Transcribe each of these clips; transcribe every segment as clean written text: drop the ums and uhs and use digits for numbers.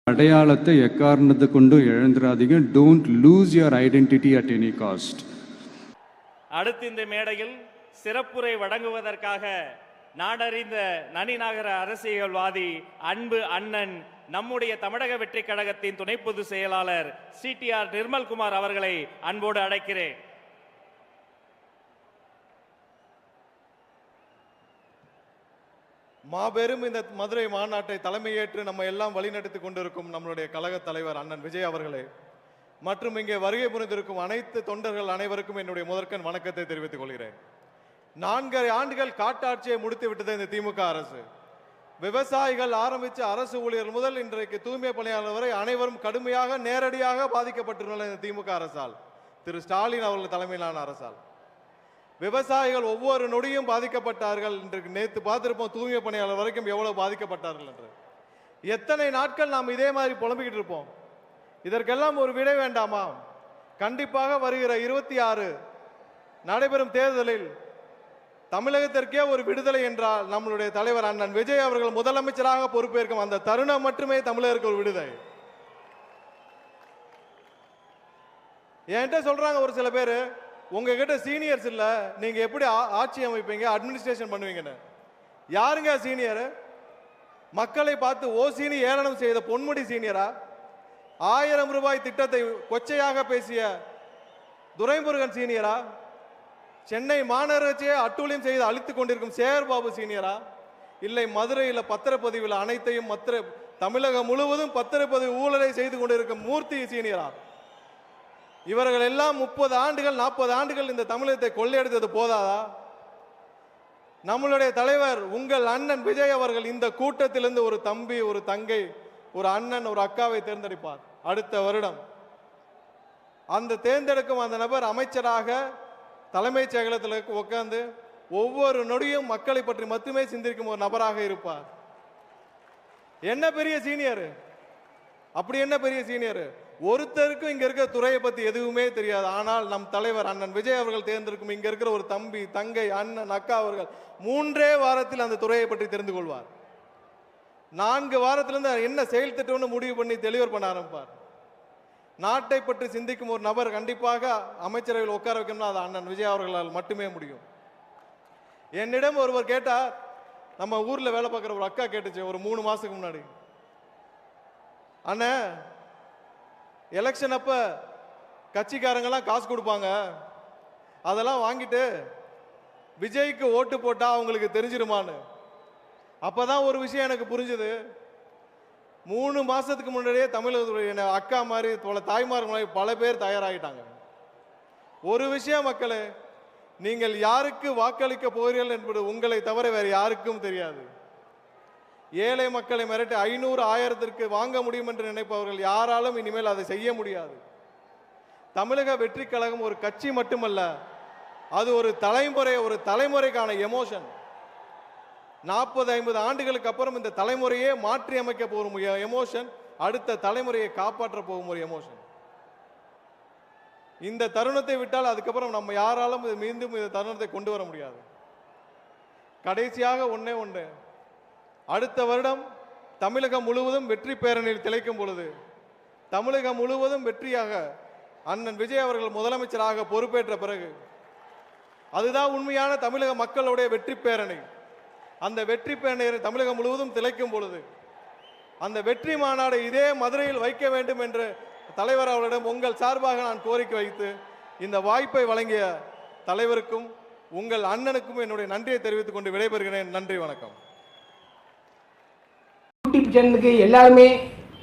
அடையாளத்தை எக்காரணத்தை கொண்டு இழந்துடாதீங்க. Don't lose your identity at any cost. அடுத்து இந்த மேடையில் சிறப்புரை வழங்குவதற்காக நாடறிந்த நனிநகர அரசியல்வாதி அன்பு அண்ணன் நம்முடைய தமிழக வெற்றி கழகத்தின் துணை பொதுச் செயலாளர் CTR நிர்மல்குமார் அவர்களை அன்போடு அழைக்கிறேன். மாபெரும் இந்த மதுரை மாநாட்டை தலைமையேற்று நம்ம எல்லாம் வழிநடத்தி கொண்டிருக்கும் நம்மளுடைய கழக தலைவர் அண்ணன் விஜய் அவர்களே மற்றும் இங்கே வருகை புரிந்திருக்கும் அனைத்து தொண்டர்கள் அனைவருக்கும் என்னுடைய முதற்கண் வணக்கத்தை தெரிவித்துக் கொள்கிறேன். 4 ஆண்டுகள் காட்டாட்சியை முடித்து விட்டது இந்த திமுக அரசு. விவசாயிகள் ஆரம்பித்த அரசு ஊழியர்கள் முதல் இன்றைக்கு தூய்மை பணியாளர் வரை அனைவரும் கடுமையாக நேரடியாக பாதிக்கப்பட்டுள்ள இந்த திமுக அரசால், திரு ஸ்டாலின் அவர்கள் தலைமையிலான அரசால் விவசாயிகள் ஒவ்வொரு நொடியும் பாதிக்கப்பட்டார்கள். இன்றைக்கு நேற்று பார்த்திருப்போம் தூய்மை பணியாளர் வரைக்கும் எவ்வளவு பாதிக்கப்பட்டார்கள் என்று. எத்தனை நாட்கள் நாம் இதே மாதிரி புலம்பிக்கிட்டு இருப்போம்? இதற்கெல்லாம் ஒரு விடை வேண்டாமா? கண்டிப்பாக வருகிற 26 நடைபெறும் தேர்தலில் தமிழகத்திற்கே ஒரு விடுதலை என்றால் நம்மளுடைய தலைவர் அண்ணன் விஜய் அவர்கள் முதலமைச்சராக பொறுப்பேற்கும் அந்த தருணம் மட்டுமே தமிழருக்கு ஒரு விடுதலை. என்கிட்ட சொல்றாங்க ஒரு சில பேர், உங்ககிட்ட சீனியர்ஸ் இல்ல, நீங்க எப்படி ஆட்சி அமைப்பீங்க, அட்மினிஸ்ட்ரேஷன் பண்ணுவீங்கன்னு. யாருங்க சீனியர்? மக்களை பார்த்து ஓசினி ஏளனம் செய்த பொன்முடி சீனியரா? 1000 ரூபாய் திட்டத்தை கொச்சையாக பேசிய துரைமுருகன் சீனியரா? சென்னை மாநகராட்சியை அட்டூழியம் செய்து அழித்துக் கொண்டிருக்கும் சேகர்பாபு சீனியரா? இல்லை மதுரையில் பத்திரப்பதிவில் அனைத்தையும் தமிழகம் முழுவதும் பத்திரப்பதிவு ஊழலை செய்து கொண்டிருக்கும் மூர்த்தி சீனியரா? இவர்கள் எல்லாம் 30 ஆண்டுகள் 40 ஆண்டுகள் இந்த தமிழகத்தை கொள்ளையடித்தது போதாதா? நம்மளுடைய தலைவர் உங்கள் அண்ணன் விஜய் அவர்கள் இந்த கூட்டத்திலிருந்து ஒரு தம்பி, ஒரு தங்கை, ஒரு அண்ணன், ஒரு அக்காவை தேர்ந்தெடுப்பார் அடுத்த வருடம். அந்த தேர்ந்தெடுக்கும் அந்த நபர் அமைச்சராக தலைமைச் செயலகத்தில் உட்கார்ந்து ஒவ்வொரு நொடியும் மக்களை பற்றி மட்டுமே சிந்திக்கும் ஒரு நபராக இருப்பார். என்ன பெரிய சீனியர்? அப்படி என்ன பெரிய சீனியர்? ஒருத்தருக்கும் இங்க இருக்கிற துறையை பத்தி எதுவுமே தெரியாது. ஆனால் நம் தலைவர் அண்ணன் விஜய் அவர்கள் தேர்ந்தெடுக்கும் இங்க இருக்கிற ஒரு தம்பி, தங்கை, அண்ணன், அக்கா அவர்கள் 3 வாரத்தில் அந்த துறையை பற்றி தெரிந்து கொள்வார். 4 வாரத்திலிருந்து என்ன செயல் திட்டம்னு முடிவு பண்ணி டெலிவர் பண்ண ஆரம்பிப்பார். நாட்டை பற்றி சிந்திக்கும் ஒரு நபர் கண்டிப்பாக அமைச்சரவையில் உட்கார வைக்கணும்னா அது அண்ணன் விஜய் அவர்களால் மட்டுமே முடியும். என்னிடம் ஒருவர் கேட்டார், நம்ம ஊர்ல வேலை பார்க்குற ஒரு அக்கா கேட்டுச்சு ஒரு 3 மாசத்துக்கு முன்னாடி, அண்ணா எலெக்ஷன் அப்ப கட்சிக்காரங்கெல்லாம் காசு கொடுப்பாங்க, அதெல்லாம் வாங்கிட்டு விஜய்க்கு ஓட்டு போட்டா அவங்களுக்கு தெரிஞ்சிருமான்னு. அப்பதான் ஒரு விஷயம் எனக்கு புரிஞ்சுது. 3 மாசத்துக்கு முன்னாடியே தமிழகத்துடைய அக்கா மாதிரி தாய்மார் மாதிரி பல பேர் தயாராகிட்டாங்க. ஒரு விஷயம் மக்களே, நீங்கள் யாருக்கு வாக்களிக்க போகிறீர்கள் என்பது உங்களை தவிர வேறு யாருக்கும் தெரியாது. ஏழை மக்களை மிரட்டி 500 1000க்கு வாங்க முடியும் என்று நினைப்பவர்கள் யாராலும் இனிமேல் அதை செய்ய முடியாது. தமிழக வெற்றி கழகம் ஒரு கட்சி மட்டுமல்ல, அது ஒரு தலைமுறைக்கான எமோஷன். 40-50 ஆண்டுகளுக்கு அப்புறம் இந்த தலைமுறையே மாற்றி அமைக்க போகும் எமோஷன், அடுத்த தலைமுறையை காப்பாற்ற போகும் ஒரு எமோஷன். இந்த தருணத்தை விட்டால் அதுக்கப்புறம் நம்ம யாராலும் மீண்டும் இந்த தருணத்தை கொண்டு வர முடியாது. கடைசியாக ஒண்ணே, அடுத்த வருடம் தமிழகம் முழுவதும் வெற்றி பேரணியில் திளைக்கும் பொழுது, தமிழகம் முழுவதும் வெற்றியாக அண்ணன் விஜய் அவர்கள் முதலமைச்சராக பொறுப்பேற்ற பிறகு, அதுதான் உண்மையான தமிழக மக்களுடைய வெற்றி பேரணி. அந்த வெற்றி பேரணியை தமிழகம் முழுவதும் திளைக்கும் பொழுது அந்த வெற்றி மாநாடு இதே மதுரையில் வைக்க வேண்டும் என்று தலைவர் அவர்களிடம் உங்கள் சார்பாக நான் கோரிக்கை வைத்து இந்த வாய்ப்பை வழங்கிய தலைவருக்கும் உங்கள் அண்ணனுக்கும் என்னுடைய நன்றியை தெரிவித்துக் கொண்டு விடைபெறுகிறேன். நன்றி, வணக்கம். யூடியூப் சேனலுக்கு எல்லாருமே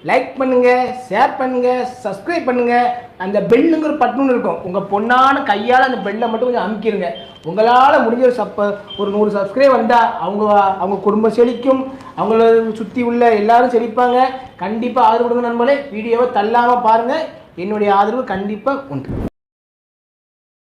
லைக் பண்ணுங்க, ஷேர் பண்ணுங்க, சப்ஸ்கிரைப் பண்ணுங்க. அந்த பெல்லுங்கிற பட்டன் இருக்கும், உங்க பொண்ணான கையால் அந்த பெல்லை மட்டும் கொஞ்சம் அமுக்கிடுங்க. உங்களால் முடிஞ்ச ஒரு 100 சப்ஸ்கிரைப் வந்தால் அவங்க குடும்பம் செழிக்கும், அவங்கள சுற்றி உள்ள எல்லாரும் செழிப்பாங்க. கண்டிப்பாக ஆதரவு கொடுங்க நண்பர்களே. வீடியோவை தள்ளாமல் பாருங்கள். என்னுடைய ஆதரவு கண்டிப்பாக உண்டு.